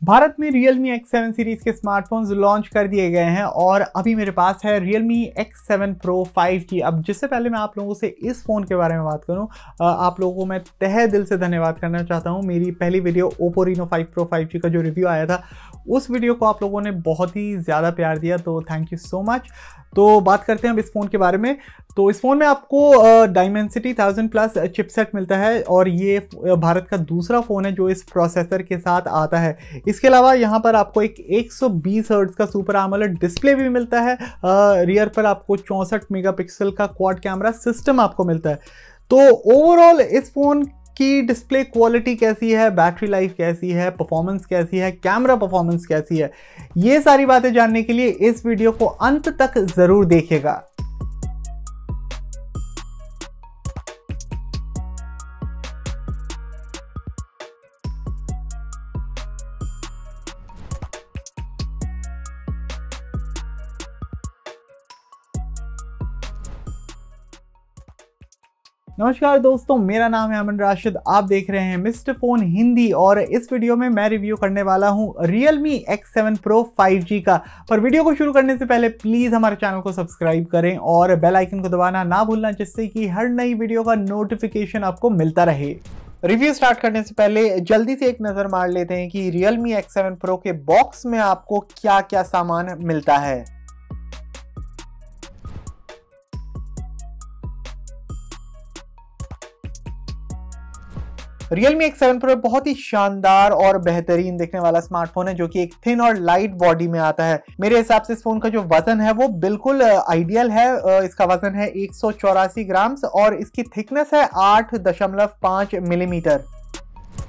भारत में Realme X7 series के smartphones launch कर दिए गए हैं और अभी मेरे पास है Realme X7 Pro 5G। अब जिससे पहले मैं आप लोगों से इस फ़ोन के बारे में बात करूं, आप लोगों को मैं तहे दिल से धन्यवाद करना चाहता हूं। मेरी पहली video Oppo Reno 5 Pro 5G का जो रिव्यू आया था, उस वीडियो को आप लोगों ने बहुत ही ज़्यादा प्यार दिया, तो थैंक यू सो मच। तो बात करते हैं अब इस फ़ोन के बारे में। तो इस फ़ोन में आपको Dimensity 1000+ चिपसेट मिलता है और ये भारत का दूसरा फ़ोन है जो इस प्रोसेसर के साथ आता है। इसके अलावा यहाँ पर आपको एक 120 हर्ट्ज़ का सुपर AMOLED डिस्प्ले भी मिलता है। रियर पर आपको 64 मेगापिक्सल का क्वाड कैमरा सिस्टम आपको मिलता है। तो ओवरऑल इस फ़ोन की डिस्प्ले क्वालिटी कैसी है, बैटरी लाइफ कैसी है, परफॉर्मेंस कैसी है, कैमरा परफॉर्मेंस कैसी है, ये सारी बातें जानने के लिए इस वीडियो को अंत तक ज़रूर देखिएगा। नमस्कार दोस्तों, मेरा नाम है अमन राशिद। आप देख रहे हैं मिस्टर फोन हिंदी और इस वीडियो में मैं रिव्यू करने वाला हूं Realme X7 Pro 5G का। पर वीडियो को शुरू करने से पहले प्लीज़ हमारे चैनल को सब्सक्राइब करें और बेल आइकन को दबाना ना भूलना, जिससे कि हर नई वीडियो का नोटिफिकेशन आपको मिलता रहे। रिव्यू स्टार्ट करने से पहले जल्दी से एक नज़र मार लेते हैं कि Realme X7 Pro के बॉक्स में आपको क्या क्या सामान मिलता है। Realme X7 Pro बहुत ही शानदार और बेहतरीन दिखने वाला स्मार्टफोन है जो कि एक थिन और लाइट बॉडी में आता है। मेरे हिसाब से इस फोन का जो वजन है वो बिल्कुल आइडियल है। इसका वजन है 184 ग्राम और इसकी थिकनेस है 8.5 मिलीमीटर।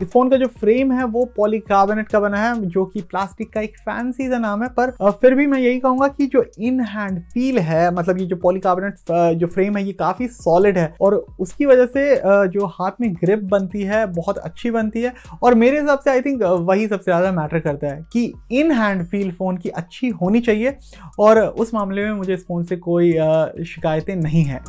इस फोन का जो फ्रेम है वो पॉलीकार्बोनेट का बना है, जो कि प्लास्टिक का एक फैंसी सा नाम है, पर फिर भी मैं यही कहूंगा कि जो इन हैंड फील है, मतलब ये जो पॉलीकार्बोनेट जो फ्रेम है ये काफ़ी सॉलिड है और उसकी वजह से जो हाथ में ग्रिप बनती है बहुत अच्छी बनती है। और मेरे हिसाब से आई थिंक वही सबसे ज़्यादा मैटर करता है कि इन हैंड फील फ़ोन की अच्छी होनी चाहिए, और उस मामले में मुझे इस फ़ोन से कोई शिकायतें नहीं हैं।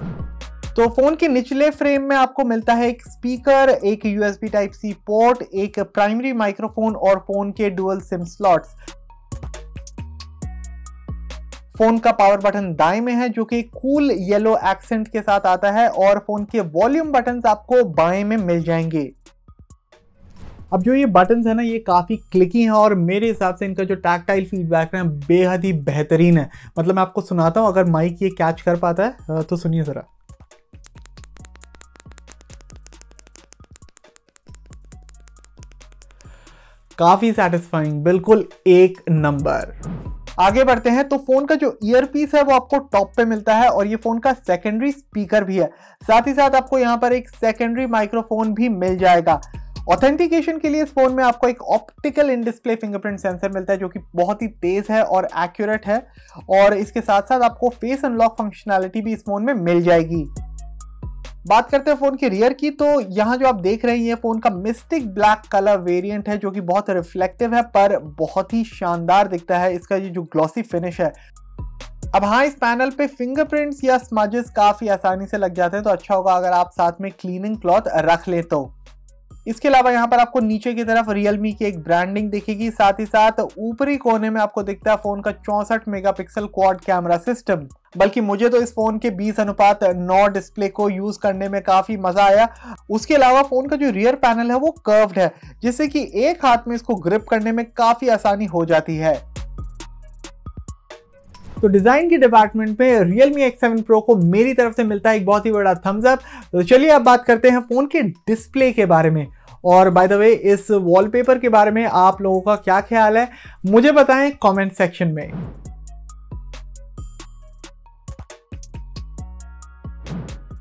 तो फोन के निचले फ्रेम में आपको मिलता है एक स्पीकर, एक USB Type-C पोर्ट, एक प्राइमरी माइक्रोफोन और फोन के डुअल सिम स्लॉट्स। फोन का पावर बटन दाएं में है जो कि कूल येलो एक्सेंट के साथ आता है, और फोन के वॉल्यूम बटन्स आपको बाएं में मिल जाएंगे। अब जो ये बटन्स है ना, ये काफ़ी क्लिकी हैं और मेरे हिसाब से इनका जो टैक्टाइल फीडबैक है बेहद ही बेहतरीन है। मतलब मैं आपको सुनाता हूँ, अगर माइक ये कैच कर पाता है तो सुनिए ज़रा। काफी सेटिस्फाइंग, बिल्कुल एक नंबर। आगे बढ़ते हैं तो फोन का जो ईयरपीस है वो आपको टॉप पे मिलता है और ये फोन का सेकेंडरी स्पीकर भी है। साथ ही साथ आपको यहाँ पर एक सेकेंडरी माइक्रोफोन भी मिल जाएगा। ऑथेंटिकेशन के लिए इस फोन में आपको एक optical in display fingerprint sensor मिलता है जो कि बहुत ही तेज है और एक्यूरेट है, और इसके साथ साथ आपको फेस अनलॉक फंक्शनैलिटी भी इस फोन में मिल जाएगी। बात करते हैं फोन के रियर की, तो यहाँ जो आप देख रहे हैं ये फोन का मिस्टिक ब्लैक कलर वेरिएंट है जो कि बहुत रिफ्लेक्टिव है पर बहुत ही शानदार दिखता है। इसका ये जो ग्लॉसी फिनिश है। अब हाँ, इस पैनल पे फिंगरप्रिंट्स या स्मजेस काफी आसानी से लग जाते हैं, तो अच्छा होगा अगर आप साथ में क्लीनिंग क्लॉथ रख ले तो। इसके अलावा यहाँ पर आपको नीचे की तरफ Realme की एक ब्रांडिंग दिखेगी। साथ ही साथ ऊपरी कोने में आपको दिखता है फोन का 64 मेगापिक्सल क्वाड कैमरा सिस्टम। बल्कि मुझे तो इस फोन के 20:9 डिस्प्ले को यूज करने में काफी मजा आया। उसके अलावा फोन का जो रियर पैनल है वो कर्व्ड है, जिससे कि एक हाथ में इसको ग्रिप करने में काफी आसानी हो जाती है। तो डिजाइन के डिपार्टमेंट में Realme X7 Pro को मेरी तरफ से मिलता है एक बहुत ही बड़ा थम्स अप। तो चलिए अब बात करते हैं फोन के डिस्प्ले के बारे में। और बाय द वे, इस वॉलपेपर के बारे में आप लोगों का क्या ख्याल है मुझे बताएं कमेंट सेक्शन में।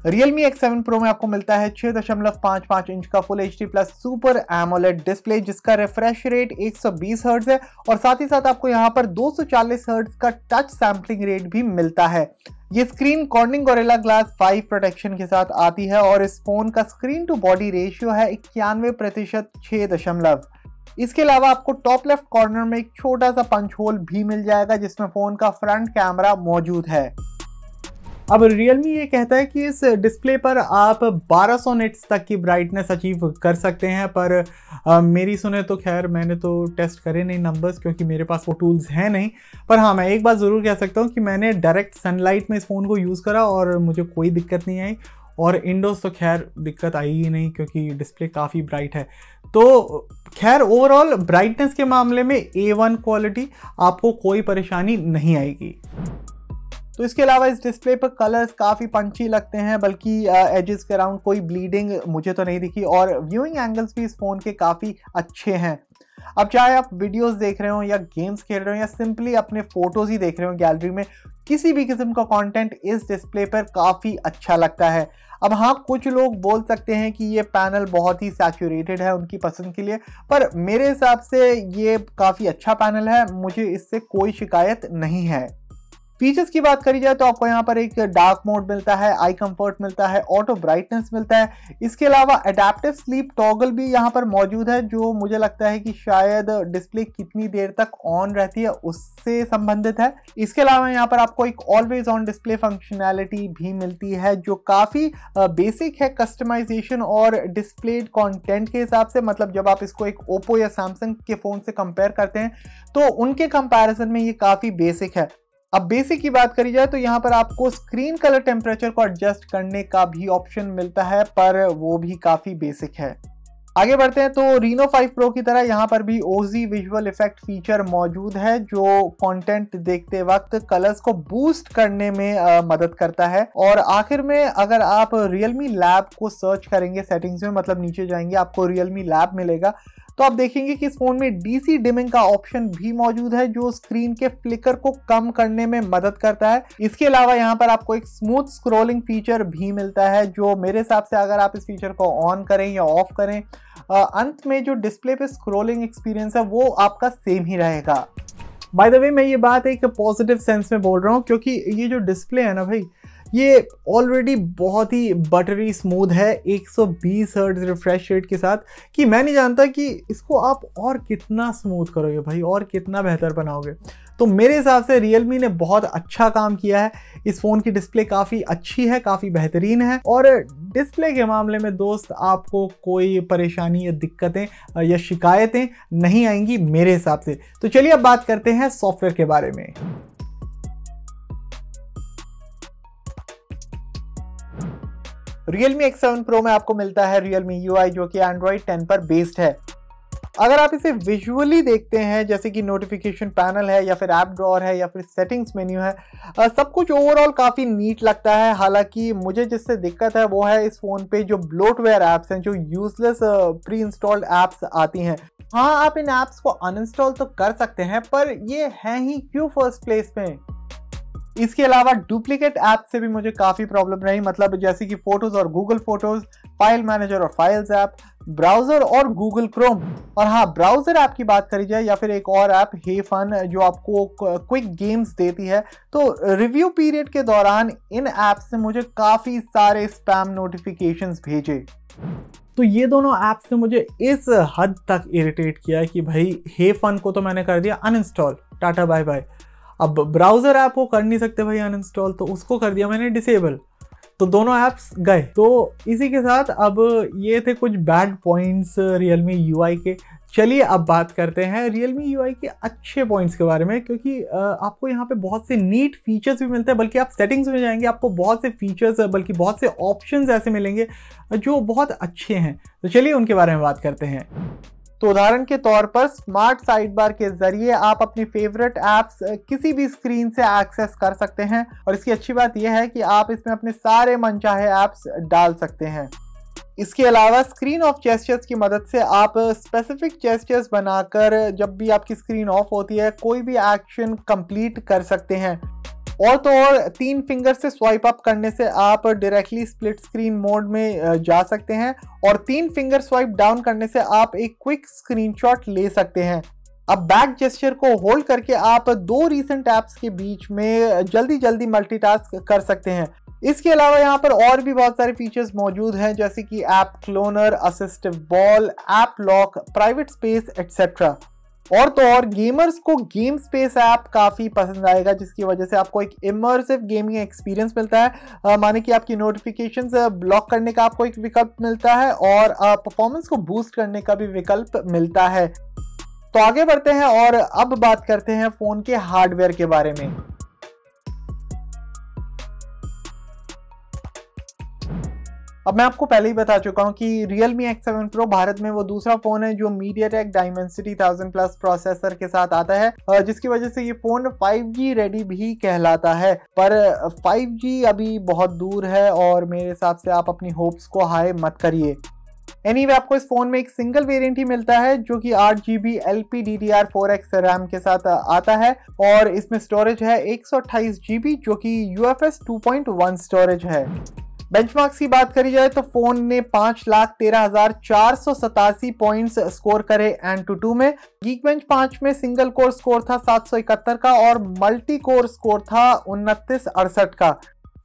Realme X7 Pro में आपको मिलता है 6.55 इंच का Full HD plus super AMOLED display, जिसका रिफ्रेश रेट 120 हर्ट्ज है, और साथ ही साथ आपको यहाँ पर 240 हर्ट्ज का टच सैम्पलिंग रेट भी मिलता है। ये screen cornering gorilla glass 5 protection के साथ आती है और इस फोन का स्क्रीन टू बॉडी रेशियो है 91% 6. इसके अलावा आपको टॉप लेफ्ट कॉर्नर में एक छोटा सा पंच होल भी मिल जाएगा जिसमें फोन का फ्रंट कैमरा मौजूद है। अब Realme ये कहता है कि इस डिस्प्ले पर आप 1200 निट्स तक की ब्राइटनेस अचीव कर सकते हैं, पर मेरी सुने तो खैर मैंने तो टेस्ट करे नहीं नंबर्स, क्योंकि मेरे पास वो टूल्स हैं नहीं। पर हाँ, मैं एक बात ज़रूर कह सकता हूँ कि मैंने डायरेक्ट सनलाइट में इस फ़ोन को यूज़ करा और मुझे कोई दिक्कत नहीं आई, और इंडोज तो खैर दिक्कत आई ही नहीं क्योंकि डिस्प्ले काफ़ी ब्राइट है। तो खैर ओवरऑल ब्राइटनेस के मामले में A1 क्वालिटी, आपको कोई परेशानी नहीं आएगी। तो इसके अलावा इस डिस्प्ले पर कलर्स काफ़ी पंची लगते हैं, बल्कि एजेस के अराउंड कोई ब्लीडिंग मुझे तो नहीं दिखी, और व्यूइंग एंगल्स भी इस फ़ोन के काफ़ी अच्छे हैं। अब चाहे आप वीडियोस देख रहे हो या गेम्स खेल रहे हो या सिंपली अपने फ़ोटोज़ ही देख रहे हो गैलरी में, किसी भी किस्म का कंटेंट इस डिस्प्ले पर काफ़ी अच्छा लगता है। अब हाँ, कुछ लोग बोल सकते हैं कि ये पैनल बहुत ही सैचुरेटेड है उनकी पसंद के लिए, पर मेरे हिसाब से ये काफ़ी अच्छा पैनल है, मुझे इससे कोई शिकायत नहीं है। फीचर्स की बात करी जाए तो आपको यहाँ पर एक डार्क मोड मिलता है, आई कंफर्ट मिलता है, ऑटो ब्राइटनेस मिलता है। इसके अलावा एडेप्टिव स्लीप टॉगल भी यहाँ पर मौजूद है, जो मुझे लगता है कि शायद डिस्प्ले कितनी देर तक ऑन रहती है उससे संबंधित है। इसके अलावा यहाँ पर आपको एक ऑलवेज ऑन डिस्प्ले फंक्शनैलिटी भी मिलती है, जो काफ़ी बेसिक है कस्टमाइजेशन और डिस्प्लेड कंटेंट के हिसाब से। मतलब जब आप इसको एक ओप्पो या सैमसंग के फ़ोन से कंपेयर करते हैं तो उनके कंपैरिजन में ये काफ़ी बेसिक है। अब बेसिक की बात करी जाए तो यहाँ पर आपको स्क्रीन कलर टेम्परेचर को एडजस्ट करने का भी ऑप्शन मिलता है, पर वो भी काफ़ी बेसिक है। आगे बढ़ते हैं तो Reno 5 Pro की तरह यहाँ पर भी OZ विजुअल इफेक्ट फीचर मौजूद है, जो कंटेंट देखते वक्त कलर्स को बूस्ट करने में मदद करता है। और आखिर में अगर आप Realme Lab को सर्च करेंगे सेटिंग्स में, मतलब नीचे जाएंगे आपको Realme Lab मिलेगा, तो आप देखेंगे कि इस फोन में DC डिमिंग का ऑप्शन भी मौजूद है, जो स्क्रीन के फ्लिकर को कम करने में मदद करता है। इसके अलावा यहाँ पर आपको एक स्मूथ स्क्रॉलिंग फीचर भी मिलता है, जो मेरे हिसाब से अगर आप इस फीचर को ऑन करें या ऑफ करें, अंत में जो डिस्प्ले पे स्क्रॉलिंग एक्सपीरियंस है वो आपका सेम ही रहेगा। बाय द वे, मैं ये बात एक पॉजिटिव सेंस में बोल रहा हूँ, क्योंकि ये जो डिस्प्ले है ना भाई, ये ऑलरेडी बहुत ही बटरी स्मूथ है 120 हर्ट्ज रिफ्रेश रेट के साथ, कि मैं नहीं जानता कि इसको आप और कितना स्मूथ करोगे भाई, और कितना बेहतर बनाओगे। तो मेरे हिसाब से Realme ने बहुत अच्छा काम किया है। इस फ़ोन की डिस्प्ले काफ़ी अच्छी है, काफ़ी बेहतरीन है, और डिस्प्ले के मामले में दोस्त आपको कोई परेशानी या दिक्कतें या शिकायतें नहीं आएंगी मेरे हिसाब से। तो चलिए अब बात करते हैं सॉफ्टवेयर के बारे में। Realme X7 Pro में आपको मिलता है Realme UI, जो कि Android 10 पर बेस्ड है। अगर आप इसे विजुअली देखते हैं, जैसे कि नोटिफिकेशन पैनल है या फिर ऐप ड्रॉअर है या फिर सेटिंग्स मेन्यू है, सब कुछ ओवरऑल काफ़ी नीट लगता है। हालांकि मुझे जिससे दिक्कत है वो है इस फ़ोन पे जो ब्लोटवेयर ऐप्स हैं, जो यूजलेस प्री इंस्टॉल्ड ऐप्स आती हैं। हाँ, आप इन ऐप्स को अनइंस्टॉल तो कर सकते हैं, पर ये हैं ही क्यों फर्स्ट प्लेस में। इसके अलावा डुप्लीकेट ऐप से भी मुझे काफ़ी प्रॉब्लम रही, मतलब जैसे कि फोटोज़ और गूगल फोटोज़, फाइल मैनेजर और फाइल्स ऐप, ब्राउज़र और गूगल क्रोम। और हाँ, ब्राउज़र ऐप की बात करी जाए या फिर एक और ऐप हे फन, जो आपको क्विक गेम्स देती है, तो रिव्यू पीरियड के दौरान इन ऐप्स से मुझे काफ़ी सारे स्पैम नोटिफिकेशंस भेजे। तो ये दोनों ऐप्स ने मुझे इस हद तक इरिटेट किया कि भाई हे फन को तो मैंने कर दिया अनइंस्टॉल, टाटा बाय बाय। अब ब्राउज़र ऐप को कर नहीं सकते भाई अनइंस्टॉल, तो उसको कर दिया मैंने डिसेबल, तो दोनों ऐप्स गए। तो इसी के साथ अब ये थे कुछ बैड पॉइंट्स Realme UI के। चलिए अब बात करते हैं Realme UI के अच्छे पॉइंट्स के बारे में, क्योंकि आपको यहाँ पे बहुत से नीट फीचर्स भी मिलते हैं, बल्कि आप सेटिंग्स में जाएंगे आपको बहुत से फीचर्स, बल्कि बहुत से ऑप्शंस ऐसे मिलेंगे जो बहुत अच्छे हैं। तो चलिए उनके बारे में बात करते हैं। तो उदाहरण के तौर पर स्मार्ट साइड बार के जरिए आप अपनी फेवरेट ऐप्स किसी भी स्क्रीन से एक्सेस कर सकते हैं, और इसकी अच्छी बात यह है कि आप इसमें अपने सारे मनचाहे ऐप्स डाल सकते हैं। इसके अलावा स्क्रीन ऑफ जेस्चर्स की मदद से आप स्पेसिफिक जेस्चर्स बनाकर जब भी आपकी स्क्रीन ऑफ होती है कोई भी एक्शन कंप्लीट कर सकते हैं। और तो और 3 फिंगर से स्वाइप अप करने से आप डायरेक्टली स्प्लिट स्क्रीन मोड में जा सकते हैं, और 3 फिंगर स्वाइप डाउन करने से आप एक क्विक स्क्रीनशॉट ले सकते हैं। अब बैक जेस्चर को होल्ड करके आप 2 रीसेंट ऐप्स के बीच में जल्दी मल्टीटास्क कर सकते हैं। इसके अलावा यहाँ पर और भी बहुत सारे फीचर्स मौजूद हैं, जैसे कि app cloner, assistive ball, app lock, private space etcetera. और तो और गेमर्स को गेम स्पेस ऐप काफ़ी पसंद आएगा, जिसकी वजह से आपको एक इमर्सिव गेमिंग एक्सपीरियंस मिलता है। माने कि आपकी नोटिफिकेशंस ब्लॉक करने का आपको एक विकल्प मिलता है और परफॉर्मेंस को बूस्ट करने का भी विकल्प मिलता है। तो आगे बढ़ते हैं और अब बात करते हैं फ़ोन के हार्डवेयर के बारे में। अब मैं आपको पहले ही बता चुका हूं कि Realme X7 Pro भारत में वो दूसरा फ़ोन है जो MediaTek Dimensity 1000 Plus प्रोसेसर के साथ आता है, जिसकी वजह से ये फ़ोन 5G रेडी भी कहलाता है। पर 5G अभी बहुत दूर है और मेरे हिसाब से आप अपनी होप्स को हाई मत करिए। एनीवे आपको इस फ़ोन में एक सिंगल वेरिएंट ही मिलता है जो कि 8GB LPDDR4X रैम के साथ आता है और इसमें स्टोरेज है 128GB जो कि UFS 2.1 स्टोरेज है। बेंचमार्क्स की बात करी जाए तो फोन ने 5,13,487 पॉइंट्स स्कोर करे Antutu में। Geekbench 5 में सिंगल कोर स्कोर था 771 का और मल्टी कोर स्कोर था 2968 का।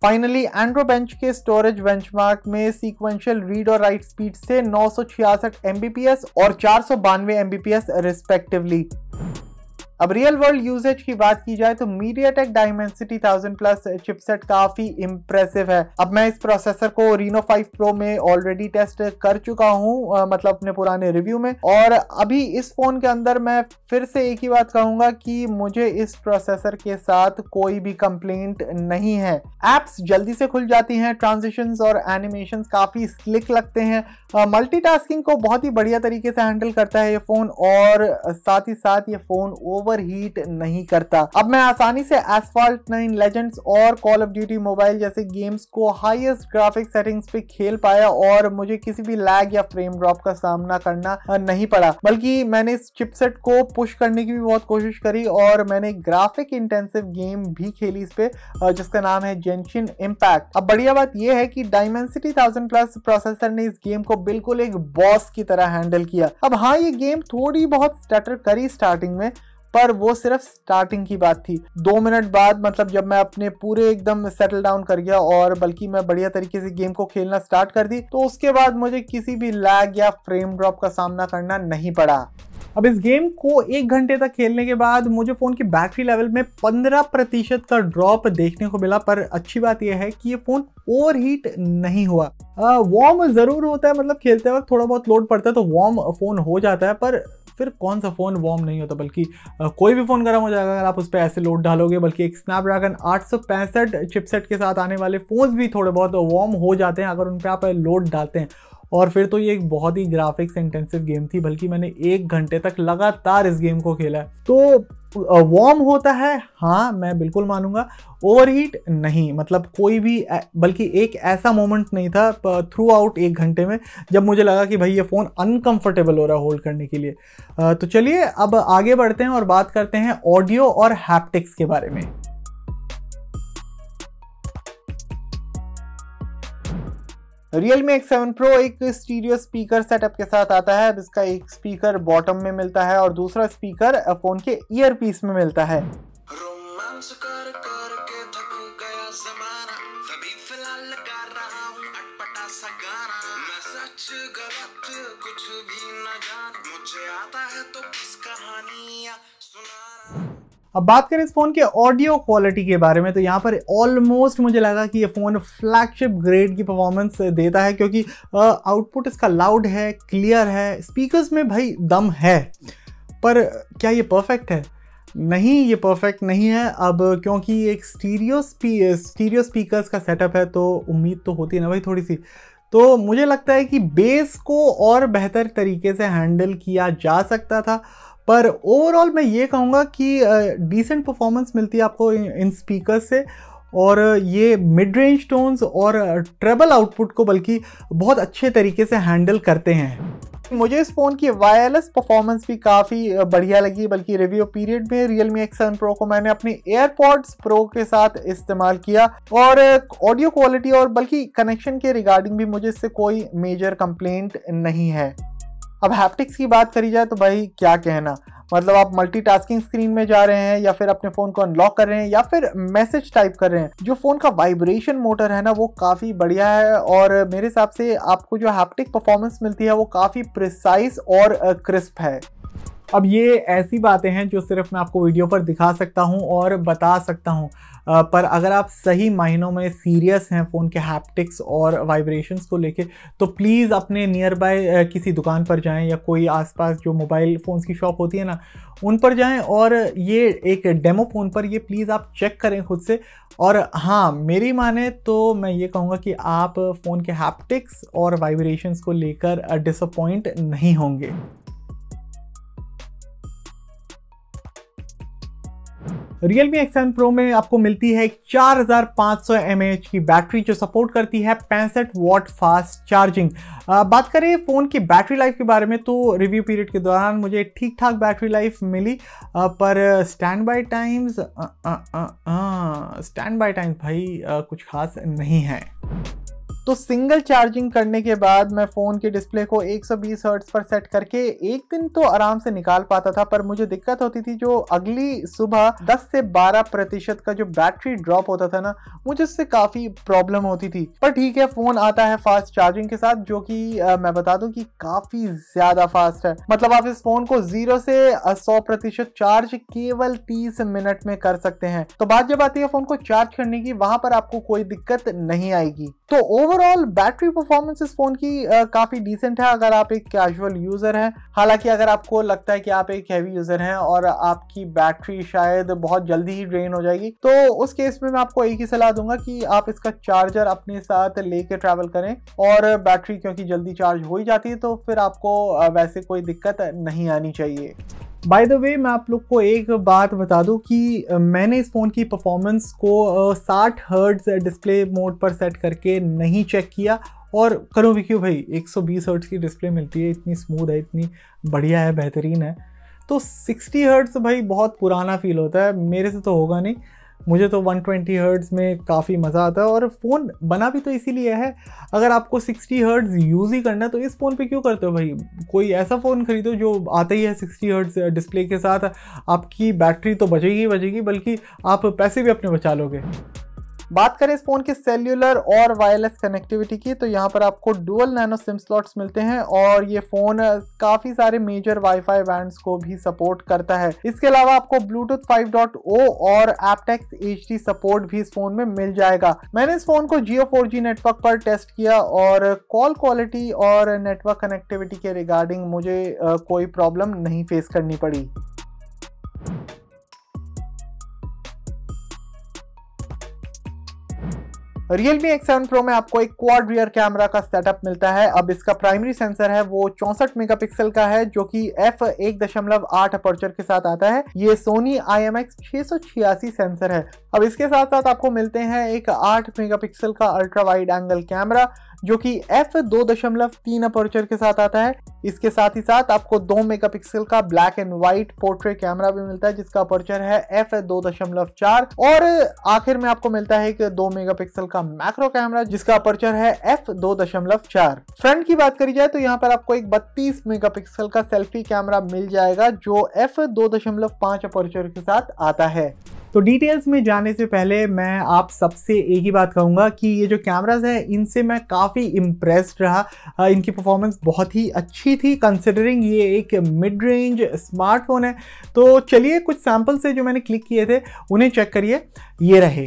फाइनली एंड्रोबेंच के स्टोरेज बेंचमार्क में सीक्वेंशियल रीड और राइट स्पीड से 966 Mbps और 492 Mbps रिस्पेक्टिवली। अब रियल वर्ल्ड यूजेज की बात की जाए तो MediaTek Dimensity 1000 Plus चिपसेट काफ़ी इम्प्रेसिव है। अब मैं इस प्रोसेसर को Reno 5 Pro में ऑलरेडी टेस्ट कर चुका हूँ, मतलब अपने पुराने रिव्यू में, और अभी इस फ़ोन के अंदर मैं फिर से एक ही बात कहूँगा कि मुझे इस प्रोसेसर के साथ कोई भी कंप्लेंट नहीं है। एप्स जल्दी से खुल जाती हैं, ट्रांजिशंस और एनिमेशंस काफ़ी स्लिक लगते हैं, मल्टीटास्किंग को बहुत ही बढ़िया तरीके से हैंडल करता है ये फ़ोन और साथ ही साथ ये फ़ोन ओवरहीट नहीं करता। अब मैं आसानी से एसफॉल्ट 9 लेजेंड्स और कॉल ऑफ ड्यूटी मोबाइल जैसे गेम्स को हाईएस्ट ग्राफिक सेटिंग्स पे खेल पाया और मुझे किसी भी लैग या फ्रेम ड्रॉप का सामना करना नहीं पड़ा, बल्कि मैंने इस चिपसेट को पुश करने की भी बहुत कोशिश करी और मैंने ग्राफिक इंटेंसिव गेम भी खेली इस पे, जिसका नाम है जेंशिन इम्पैक्ट। अब बढ़िया बात यह है कि Dimensity 1000 Plus प्रोसेसर ने इस गेम को बिल्कुल एक बॉस की तरह हैंडल किया। अब हाँ, ये गेम थोड़ी बहुत स्टटर करी स्टार्टिंग में, पर वो सिर्फ स्टार्टिंग की बात थी। 2 मिनट बाद, मतलब जब मैं अपने पूरे एकदम सेटल डाउन कर गया और बल्कि मैं बढ़िया तरीके से गेम को खेलना स्टार्ट कर दी, तो उसके बाद मुझे किसी भी लैग या फ्रेम ड्रॉप का सामना करना नहीं पड़ा। अब इस गेम को 1 घंटे तक खेलने के बाद मुझे फ़ोन की बैटरी लेवल में 15% का ड्रॉप देखने को मिला, पर अच्छी बात यह है कि ये फ़ोन ओवरहीट नहीं हुआ। वार्म ज़रूर होता है, मतलब खेलते वक्त थोड़ा बहुत लोड पड़ता है तो वार्म फ़ोन हो जाता है, पर फिर कौन सा फ़ोन वार्म नहीं होता, बल्कि कोई भी फ़ोन गर्म हो जाएगा अगर आप उस पर ऐसे लोड डालोगे। बल्कि एक स्नैपड्रैगन 865 चिपसेट के साथ आने वाले फ़ोन्स भी थोड़े बहुत वार्म हो जाते हैं अगर उन पर आप लोड डालते हैं। और फिर तो ये एक बहुत ही ग्राफिक्स इंटेंसिव गेम थी, बल्कि मैंने 1 घंटे तक लगातार इस गेम को खेला है। तो वार्म होता है, हाँ मैं बिल्कुल मानूंगा, ओवरहीट नहीं, मतलब कोई भी, बल्कि एक ऐसा मोमेंट नहीं था थ्रू आउट 1 घंटे में जब मुझे लगा कि भाई ये फ़ोन अनकंफर्टेबल हो रहा है होल्ड करने के लिए। तो चलिए अब आगे बढ़ते हैं और बात करते हैं ऑडियो और हैप्टिक्स के बारे में। Realme X7 Pro एक स्टीरियो स्पीकर सेटअप के साथ आता है। अब इसका एक स्पीकर बॉटम में मिलता है और दूसरा स्पीकर फ़ोन के ईयर पीस में मिलता है। रोमांस कर कर के थक गया ज़माना, तभी फिलहाल लगा रहा हूं अटपटा सा गाना, मैं सच गलत कुछ भी न जान, मुझे आता है तो बस कहानियां सुनाना। अब बात करें इस फ़ोन के ऑडियो क्वालिटी के बारे में, तो यहाँ पर ऑलमोस्ट मुझे लगा कि ये फ़ोन फ्लैगशिप ग्रेड की परफॉर्मेंस देता है, क्योंकि आउटपुट इसका लाउड है, क्लियर है, स्पीकर्स में भाई दम है। पर क्या ये परफेक्ट है? नहीं, ये परफेक्ट नहीं है। अब क्योंकि एक स्टीरियो स्पीकर्स का सेटअप है तो उम्मीद तो होती है ना भाई थोड़ी सी। तो मुझे लगता है कि बेस को और बेहतर तरीके से हैंडल किया जा सकता था, पर ओवरऑल मैं ये कहूँगा कि डिसेंट परफॉर्मेंस मिलती है आपको इन स्पीकर से, और ये मिड रेंज टोन्स और ट्रेबल आउटपुट को बल्कि बहुत अच्छे तरीके से हैंडल करते हैं। मुझे इस फ़ोन की वायरलेस परफॉर्मेंस भी काफ़ी बढ़िया लगी, बल्कि रिव्यू पीरियड में Realme X7 Pro को मैंने अपनी AirPods Pro के साथ इस्तेमाल किया और ऑडियो क्वालिटी और बल्कि कनेक्शन के रिगार्डिंग भी मुझे इससे कोई मेजर कंप्लेंट नहीं है। अब हैप्टिक्स की बात करी जाए तो भाई क्या कहना, मतलब आप मल्टीटास्किंग स्क्रीन में जा रहे हैं या फिर अपने फ़ोन को अनलॉक कर रहे हैं या फिर मैसेज टाइप कर रहे हैं, जो फ़ोन का वाइब्रेशन मोटर है ना वो काफ़ी बढ़िया है और मेरे हिसाब से आपको जो हैप्टिक परफॉर्मेंस मिलती है वो काफ़ी प्रिसाइज और क्रिस्प है। अब ये ऐसी बातें हैं जो सिर्फ मैं आपको वीडियो पर दिखा सकता हूं और बता सकता हूं, पर अगर आप सही मायनों में सीरियस हैं फ़ोन के हैप्टिक्स और वाइब्रेशंस को लेके, तो प्लीज़ अपने नियर बाय किसी दुकान पर जाएं या कोई आसपास जो मोबाइल फ़ोन्स की शॉप होती है ना, उन पर जाएं और ये एक डेमो फ़ोन पर ये प्लीज़ आप चेक करें खुद से। और हाँ, मेरी माने तो मैं ये कहूँगा कि आप फ़ोन के हैप्टिक्स और वाइब्रेशंस को लेकर डिसअपॉइंट नहीं होंगे। Realme X7 Pro में आपको मिलती है एक 4500 mAh की बैटरी जो सपोर्ट करती है 65 वॉट फास्ट चार्जिंग। बात करें फ़ोन की बैटरी लाइफ के बारे में तो रिव्यू पीरियड के दौरान मुझे ठीक ठाक बैटरी लाइफ मिली, पर स्टैंड बाय टाइम्स भाई कुछ खास नहीं है। तो सिंगल चार्जिंग करने के बाद मैं फ़ोन के डिस्प्ले को 120 हर्ट्ज पर सेट करके एक दिन तो आराम से निकाल पाता था, पर मुझे दिक्कत होती थी जो अगली सुबह 10 से 12% का जो बैटरी ड्रॉप होता था ना, मुझे उससे काफ़ी प्रॉब्लम होती थी। पर ठीक है, फ़ोन आता है फास्ट चार्जिंग के साथ, जो कि मैं बता दूं कि काफ़ी ज़्यादा फास्ट है। मतलब आप इस फ़ोन को 0 से 100% चार्ज केवल 30 मिनट में कर सकते हैं। तो बात जब आती है फ़ोन को चार्ज करने की, वहां पर आपको कोई दिक्कत नहीं आएगी। तो ओवरऑल बैटरी परफॉर्मेंस इस फोन की काफी डिसेंट है अगर आप एक कैजुअल यूजर हैं। हालांकि अगर आपको लगता है कि आप एक हैवी यूजर हैं और आपकी बैटरी शायद बहुत जल्दी ही ड्रेन हो जाएगी, तो उस केस में मैं आपको एक ही सलाह दूंगा कि आप इसका चार्जर अपने साथ लेके ट्रैवल करें। और बैटरी क्योंकि जल्दी चार्ज हो ही जाती है, तो फिर आपको वैसे कोई दिक्कत नहीं आनी चाहिए। बाय द वे, मैं आप लोग को एक बात बता दूं कि मैंने इस फ़ोन की परफॉर्मेंस को 60 हर्ट्ज डिस्प्ले मोड पर सेट करके नहीं चेक किया। और करूँ भी क्यों भाई, 120 हर्ट्ज की डिस्प्ले मिलती है, इतनी स्मूथ है, इतनी बढ़िया है, बेहतरीन है। तो 60 हर्ट्ज भाई बहुत पुराना फील होता है, मेरे से तो होगा नहीं। मुझे तो 120 हर्ट्ज में काफ़ी मज़ा आता है और फ़ोन बना भी तो इसीलिए है। अगर आपको 60 हर्ट्ज यूज़ ही करना है तो इस फ़ोन पे क्यों करते हो भाई? कोई ऐसा फ़ोन खरीदो जो आता ही है 60 हर्ट्ज डिस्प्ले के साथ। आपकी बैटरी तो बचेगी बचेगी, बल्कि आप पैसे भी अपने बचा लोगे। बात करें इस फोन के सेल्यूलर और वायरलेस कनेक्टिविटी की, तो यहाँ पर आपको डुअल नैनो सिम स्लॉट्स मिलते हैं और ये फोन काफी सारे मेजर वाईफाई बैंड्स को भी सपोर्ट करता है। इसके अलावा आपको ब्लूटूथ 5.0 और एप्टेक्स HD सपोर्ट भी इस फोन में मिल जाएगा। मैंने इस फोन को Jio 4G नेटवर्क पर टेस्ट किया और कॉल क्वालिटी और नेटवर्क कनेक्टिविटी के रिगार्डिंग मुझे कोई प्रॉब्लम नहीं फेस करनी पड़ी। Realme X7 Pro में आपको एक क्वाड रियर कैमरा का सेटअप मिलता है। अब इसका प्राइमरी सेंसर है वो 64 मेगापिक्सल का है, जो कि f1.8 अपर्चर के साथ आता है। ये Sony IMX686 सेंसर है। अब इसके साथ साथ आपको मिलते हैं एक 8 मेगापिक्सल का अल्ट्रा वाइड एंगल कैमरा, जो कि f2.3 अपर्चर के साथ आता है। इसके साथ ही साथ आपको 2 मेगापिक्सल का black and white portrait camera भी मिलता है, जिसका अपर्चर है f2.4। और आखिर में आपको मिलता है एक 2 मेगापिक्सल का मैक्रो कैमरा, जिसका अपर्चर है f2.4। फ्रंट की बात करी जाए तो यहाँ पर आपको एक 32 मेगापिक्सल का सेल्फी कैमरा मिल जाएगा, जो f2.5 अपर्चर के साथ आता है। तो डिटेल्स में जाने से पहले मैं आप सबसे एक ही बात कहूँगा कि ये जो कैमराज है इनसे मैं काफ़ी इम्प्रेस्ड रहा। इनकी परफॉर्मेंस बहुत ही अच्छी थी, कंसिडरिंग ये एक मिड रेंज स्मार्टफोन है। तो चलिए कुछ सैम्पल्स है जो मैंने क्लिक किए थे उन्हें चेक करिए। ये रहे।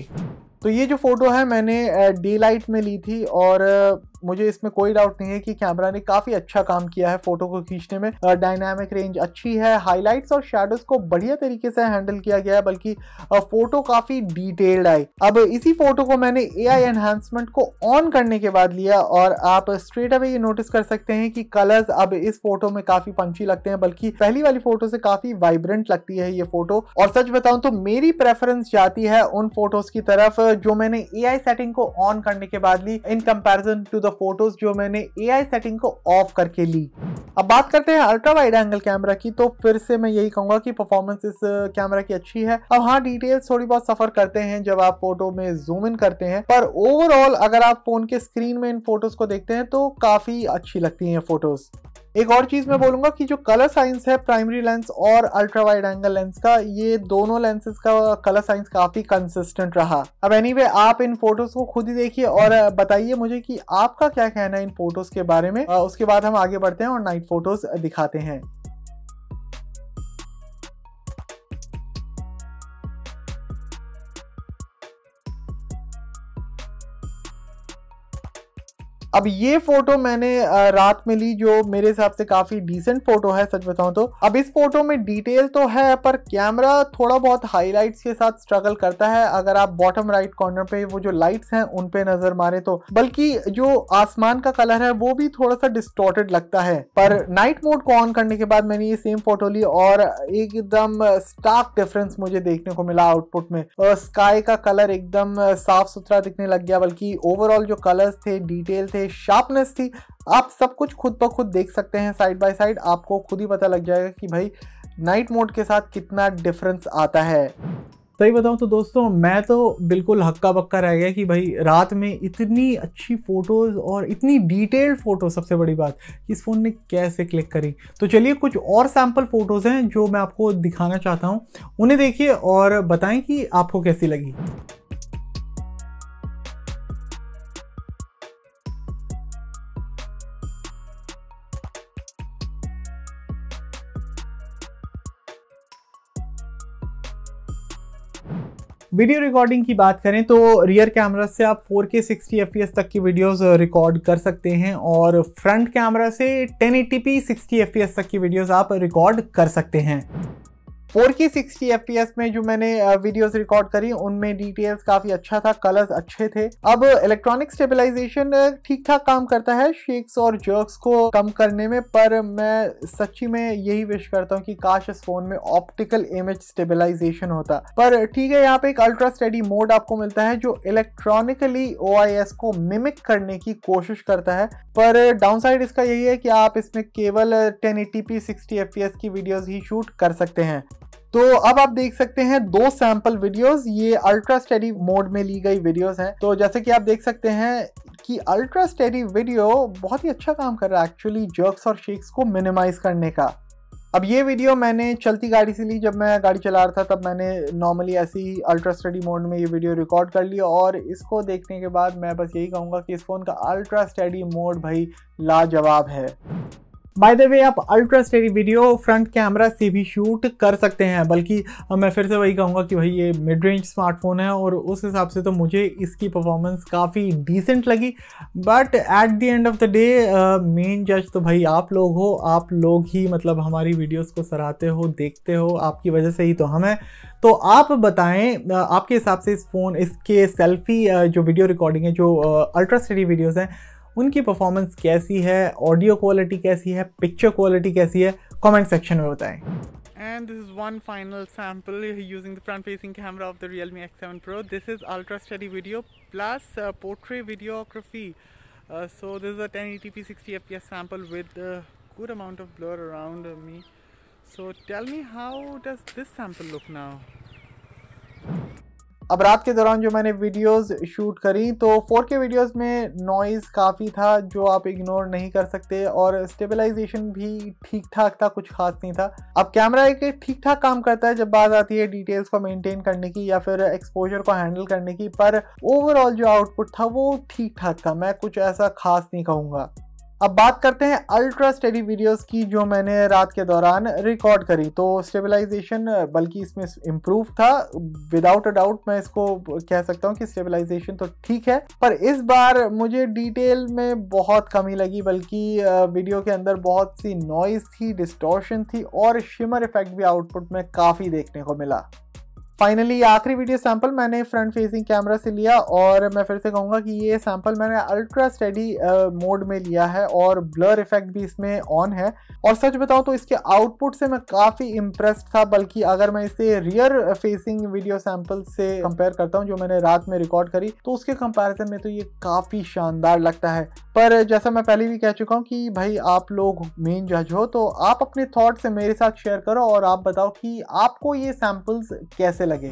तो ये जो फोटो है मैंने डे लाइट में ली थी और मुझे इसमें कोई डाउट नहीं है कि कैमरा ने काफ़ी अच्छा काम किया है फोटो को खींचने में। डायनामिक रेंज अच्छी है, हाइलाइट्स और शैडोज को बढ़िया तरीके से हैंडल किया गया है, बल्कि फोटो काफ़ी डिटेल्ड आई। अब इसी फोटो को मैंने AI एनहांसमेंट को ऑन करने के बाद लिया और आप स्ट्रेट अवे ये नोटिस कर सकते हैं कि कलर्स अब इस फोटो में काफ़ी पंची लगते हैं, बल्कि पहली वाली फोटो से काफ़ी वाइब्रेंट लगती है ये फोटो। और सच बताऊं तो मेरी प्रेफरेंस जाती है उन फोटोज की तरफ जो मैंने AI सेटिंग को ऑन करने के बाद ली, in comparison to the photos जो मैंने AI सेटिंग को ऑफ करके ली। अब बात करते हैं अल्ट्रा वाइड एंगल कैमरा की, तो फिर से मैं यही कहूंगा कि परफॉर्मेंस इस कैमरा की अच्छी है। अब हाँ, डिटेल्स थोड़ी बहुत सफर करते हैं जब आप फोटो में जूम इन करते हैं, पर ओवरऑल अगर आप फोन के स्क्रीन में इन फोटोज को देखते हैं तो काफी अच्छी लगती हैं फोटोज। एक और चीज मैं बोलूंगा कि जो कलर साइंस है प्राइमरी लेंस और अल्ट्रा वाइड एंगल लेंस का, ये दोनों लेंसेज का कलर साइंस काफी कंसिस्टेंट रहा। अब एनीवे आप इन फोटोज को खुद ही देखिए और बताइए मुझे कि आपका क्या कहना है इन फोटोज के बारे में। उसके बाद हम आगे बढ़ते हैं और नाइट फोटोज दिखाते हैं। अब ये फोटो मैंने रात में ली, जो मेरे हिसाब से काफी डिसेंट फोटो है सच बताऊं तो। अब इस फोटो में डिटेल तो है पर कैमरा थोड़ा बहुत हाइलाइट्स के साथ स्ट्रगल करता है। अगर आप बॉटम राइट कॉर्नर पे वो जो लाइट्स हैं उन पे नजर मारे तो, बल्कि जो आसमान का कलर है वो भी थोड़ा सा डिस्टॉर्टेड लगता है। पर नाइट मोड को ऑन करने के बाद मैंने ये सेम फोटो ली और एकदम स्टार्क डिफरेंस मुझे देखने को मिला आउटपुट में। स्काई का कलर एकदम साफ सुथरा दिखने लग गया, बल्कि ओवरऑल जो कलर्स थे, डिटेल थे, शार्पनेस थी, आप सब कुछ खुद ब खुद देख सकते हैं साइड बाय साइड। आपको खुद ही पता लग जाएगा कि भाई नाइट मोड के साथ कितना डिफरेंस आता है। सही बताऊं तो दोस्तों, मैं तो बिल्कुल हक्का बक्का रह गया कि भाई रात में इतनी अच्छी फोटोज और इतनी डिटेल्ड फोटो, सबसे बड़ी बात इस फ़ोन ने कैसे क्लिक करी। तो चलिए कुछ और सैम्पल फोटोज़ हैं जो मैं आपको दिखाना चाहता हूं, उन्हें देखिए और बताएं कि आपको कैसी लगी। वीडियो रिकॉर्डिंग की बात करें तो रियर कैमरा से आप 4K 60 FPS तक की वीडियोस रिकॉर्ड कर सकते हैं और फ्रंट कैमरा से 1080p 60 FPS तक की वीडियोस आप रिकॉर्ड कर सकते हैं। 4K 60 FPS में जो मैंने वीडियोस रिकॉर्ड करी उनमें डिटेल्स काफ़ी अच्छा था, कलर्स अच्छे थे। अब इलेक्ट्रॉनिक स्टेबलाइजेशन ठीक ठाक काम करता है शेक्स और जर्क्स को कम करने में, पर मैं सच्ची में यही विश करता हूँ कि काश इस फोन में ऑप्टिकल इमेज स्टेबलाइजेशन होता। पर ठीक है, यहाँ पे एक अल्ट्रा स्टेडी मोड आपको मिलता है जो इलेक्ट्रॉनिकली OIS को मिमिक करने की कोशिश करता है, पर डाउनसाइड इसका यही है कि आप इसमें केवल 1080p 60 FPS की वीडियोस ही शूट कर सकते हैं। तो अब आप देख सकते हैं दो सैंपल वीडियोस, ये अल्ट्रा स्टेडी मोड में ली गई वीडियोस हैं। तो जैसे कि आप देख सकते हैं कि अल्ट्रा स्टेडी वीडियो बहुत ही अच्छा काम कर रहा है एक्चुअली जर्क्स और शेक्स को मिनिमाइज करने का। अब ये वीडियो मैंने चलती गाड़ी से ली, जब मैं गाड़ी चला रहा था तब मैंने नॉर्मली ऐसी ही अल्ट्रा स्टेडी मोड में ये वीडियो रिकॉर्ड कर ली और इसको देखने के बाद मैं बस यही कहूँगा कि इस फ़ोन का अल्ट्रा स्टेडी मोड भाई लाजवाब है। बाय द वे, आप ultra steady video front camera से भी शूट कर सकते हैं, बल्कि मैं फिर से वही कहूँगा कि भाई ये मिड रेंज स्मार्टफोन है और उस हिसाब से तो मुझे इसकी परफॉर्मेंस काफ़ी डिसेंट लगी। But at the end of the day main जज तो भाई आप लोग हो, आप लोग ही मतलब हमारी वीडियोस को सराहते हो, देखते हो, आपकी वजह से ही तो हम हैं। तो आप बताएं आपके हिसाब से इस फ़ोन, इसके सेल्फी जो वीडियो रिकॉर्डिंग है, जो अल्ट्रा स्टेडी वीडियोज़ हैं, उनकी परफॉर्मेंस कैसी है, ऑडियो क्वालिटी कैसी है, पिक्चर क्वालिटी कैसी है, कमेंट सेक्शन में बताएं। And this is one final sample using the front facing camera of the Realme X7 Pro. This is ultra steady video plus portrait videography. So this is a 1080p 60 fps sample with a good amount of blur around me. So tell me, how does this sample look now? अब रात के दौरान जो मैंने videos shoot करी तो 4K videos में noise काफ़ी था जो आप इग्नोर नहीं कर सकते और स्टेबलाइजेशन भी ठीक ठाक था, कुछ खास नहीं था। अब कैमरा एक ठीक ठाक काम करता है जब बात आती है डिटेल्स को मेंटेन करने की या फिर एक्सपोजर को हैंडल करने की, पर ओवरऑल जो आउटपुट था वो ठीक ठाक था, मैं कुछ ऐसा खास नहीं कहूँगा। अब बात करते हैं अल्ट्रा स्टेडी वीडियोस की जो मैंने रात के दौरान रिकॉर्ड करी। तो स्टेबलाइजेशन बल्कि इसमें इम्प्रूव था, विदाउट अ डाउट मैं इसको कह सकता हूँ कि स्टेबलाइजेशन तो ठीक है, पर इस बार मुझे डिटेल में बहुत कमी लगी, बल्कि वीडियो के अंदर बहुत सी नॉइज़ थी, डिस्टॉर्शन थी और शिमर इफेक्ट भी आउटपुट में काफ़ी देखने को मिला। फाइनली आखिरी वीडियो सैंपल मैंने फ्रंट फेसिंग कैमरा से लिया और मैं फिर से कहूँगा कि ये सैंपल मैंने अल्ट्रा स्टेडी मोड में लिया है और ब्लर इफेक्ट भी इसमें ऑन है। और सच बताऊँ तो इसके आउटपुट से मैं काफ़ी इम्प्रेस्ड था, बल्कि अगर मैं इसे रियर फेसिंग वीडियो सैंपल से कंपेयर करता हूँ जो मैंने रात में रिकॉर्ड करी तो उसके कंपैरिजन में तो ये काफ़ी शानदार लगता है। पर जैसा मैं पहले भी कह चुका हूँ कि भाई आप लोग मेन जज हो, तो आप अपने थॉट से मेरे साथ शेयर करो और आप बताओ कि आपको ये सैंपल्स कैसे लगे।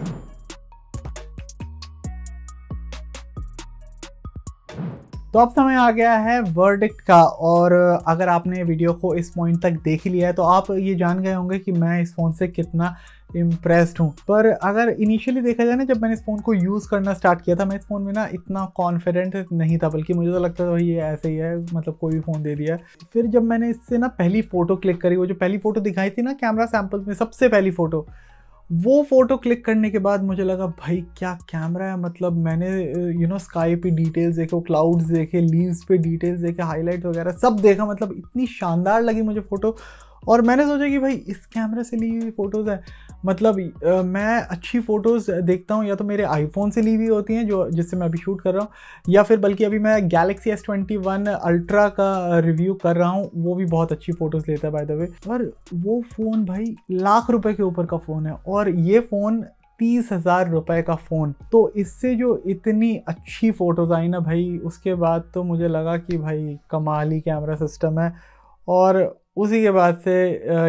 तो अब समय आ गया है वर्डिक्ट का, और अगर आपने वीडियो को इस पॉइंट तक देख लिया है तो आप ये जान गए होंगे कि मैं इस फ़ोन से कितना इम्प्रेस्ड हूँ। पर अगर इनिशियली देखा जाए ना, जब मैंने इस फ़ोन को यूज़ करना स्टार्ट किया था, मैं इस फ़ोन में ना इतना कॉन्फिडेंट नहीं था, बल्कि मुझे तो लगता था ये ऐसे ही है, मतलब कोई भी फ़ोन दे दिया। फिर जब मैंने इससे ना पहली फ़ोटो क्लिक करी, वो जो पहली फ़ोटो दिखाई थी ना कैमरा सैम्पल में, सबसे पहली फ़ोटो, वो फोटो क्लिक करने के बाद मुझे लगा भाई क्या कैमरा है, मतलब मैंने स्काई पे डिटेल्स देखे, क्लाउड्स देखे, लीव्स पे डिटेल्स देखे, हाईलाइट वगैरह सब देखा, मतलब इतनी शानदार लगी मुझे फ़ोटो। और मैंने सोचा कि भाई इस कैमरे से ली हुई फ़ोटोज़ है, मतलब मैं अच्छी फ़ोटोज़ देखता हूँ या तो मेरे आईफोन से ली हुई होती हैं जो जिससे मैं अभी शूट कर रहा हूँ, या फिर बल्कि अभी मैं गैलेक्सी S21 अल्ट्रा का रिव्यू कर रहा हूँ, वो भी बहुत अच्छी फ़ोटोज़ लेता है बाय द वे। और वो फ़ोन भाई लाख रुपए के ऊपर का फ़ोन है, और ये फ़ोन 30,000 रुपये का फ़ोन। तो इससे जो इतनी अच्छी फ़ोटोज़ आई ना भाई, उसके बाद तो मुझे लगा कि भाई कमाल ही कैमरा सिस्टम है। और उसी के बाद से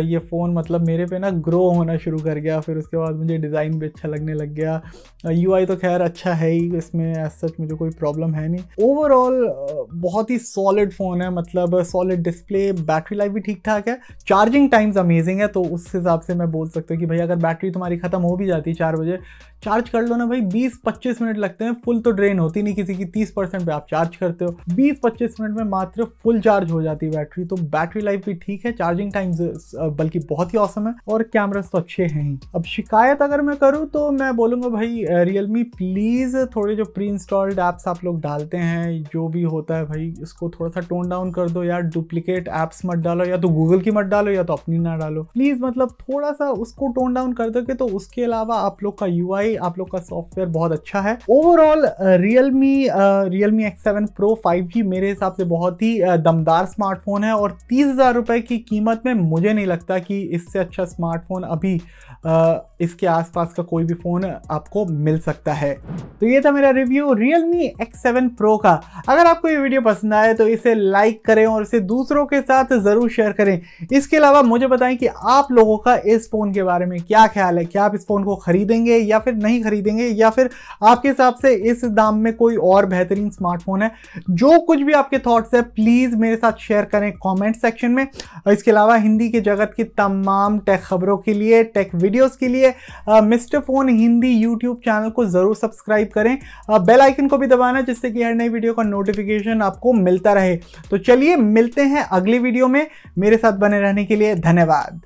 ये फ़ोन मतलब मेरे पे ना ग्रो होना शुरू कर गया। फिर उसके बाद मुझे डिज़ाइन भी अच्छा लगने लग गया। UI तो खैर अच्छा है ही, इसमें एज सच मुझे कोई प्रॉब्लम है नहीं। ओवरऑल बहुत ही सॉलिड फ़ोन है, मतलब सॉलिड डिस्प्ले, बैटरी लाइफ भी ठीक ठाक है, चार्जिंग टाइम्स अमेजिंग है। तो उस हिसाब से मैं बोल सकता हूँ कि भाई अगर बैटरी तुम्हारी ख़त्म हो भी जाती है 4 बजे, चार्ज कर लो ना भाई, 20-25 मिनट लगते हैं, फुल तो ड्रेन होती नहीं किसी की, 30% पे आप चार्ज करते हो, 20-25 मिनट में मात्र फुल चार्ज हो जाती है बैटरी। तो बैटरी लाइफ भी ठीक है, चार्जिंग टाइम्स बल्कि बहुत ही ऑसम है, और कैमरास तो अच्छे हैं ही। अब शिकायत अगर मैं करूँ तो मैं बोलूँगा भाई रियलमी प्लीज़ थोड़े जो प्री इंस्टॉल्ड ऐप्स आप लोग डालते हैं, जो भी होता है भाई, उसको थोड़ा सा टोन डाउन कर दो यार। डुप्लीकेट ऐप्स मत डालो, या तो गूगल की मत डालो या तो अपनी ना डालो प्लीज़, मतलब थोड़ा सा उसको टोन डाउन कर दोगे तो उसके अलावा आप लोग का UI, आप लोग का सॉफ्टवेयर बहुत अच्छा है। Overall Realme X7 Pro 5G मेरे हिसाब से बहुत ही दमदार स्मार्टफोन है, और 30,000 रुपए की कीमत में मुझे नहीं लगता कि इससे अच्छा स्मार्टफोन अभी इसके आसपास का कोई भी फ़ोन आपको मिल सकता है। तो ये था मेरा रिव्यू Realme X7 Pro का। अगर आपको ये वीडियो पसंद आए तो इसे लाइक करें और इसे दूसरों के साथ ज़रूर शेयर करें। इसके अलावा मुझे बताएं कि आप लोगों का इस फ़ोन के बारे में क्या ख्याल है, क्या आप इस फ़ोन को खरीदेंगे या फिर नहीं खरीदेंगे, या फिर आपके हिसाब से इस दाम में कोई और बेहतरीन स्मार्टफोन है। जो कुछ भी आपके थॉट्स है प्लीज़ मेरे साथ शेयर करें कमेंट सेक्शन में। इसके अलावा हिंदी के जगत की तमाम टेक खबरों के लिए, टेक वीडियोस के लिए mister phone Hindi YouTube channel को ज़रूर सब्सक्राइब करें, बेल आइकन को भी दबाना जिससे कि हर नई वीडियो का नोटिफिकेशन आपको मिलता रहे। तो चलिए मिलते हैं अगली वीडियो में, मेरे साथ बने रहने के लिए धन्यवाद।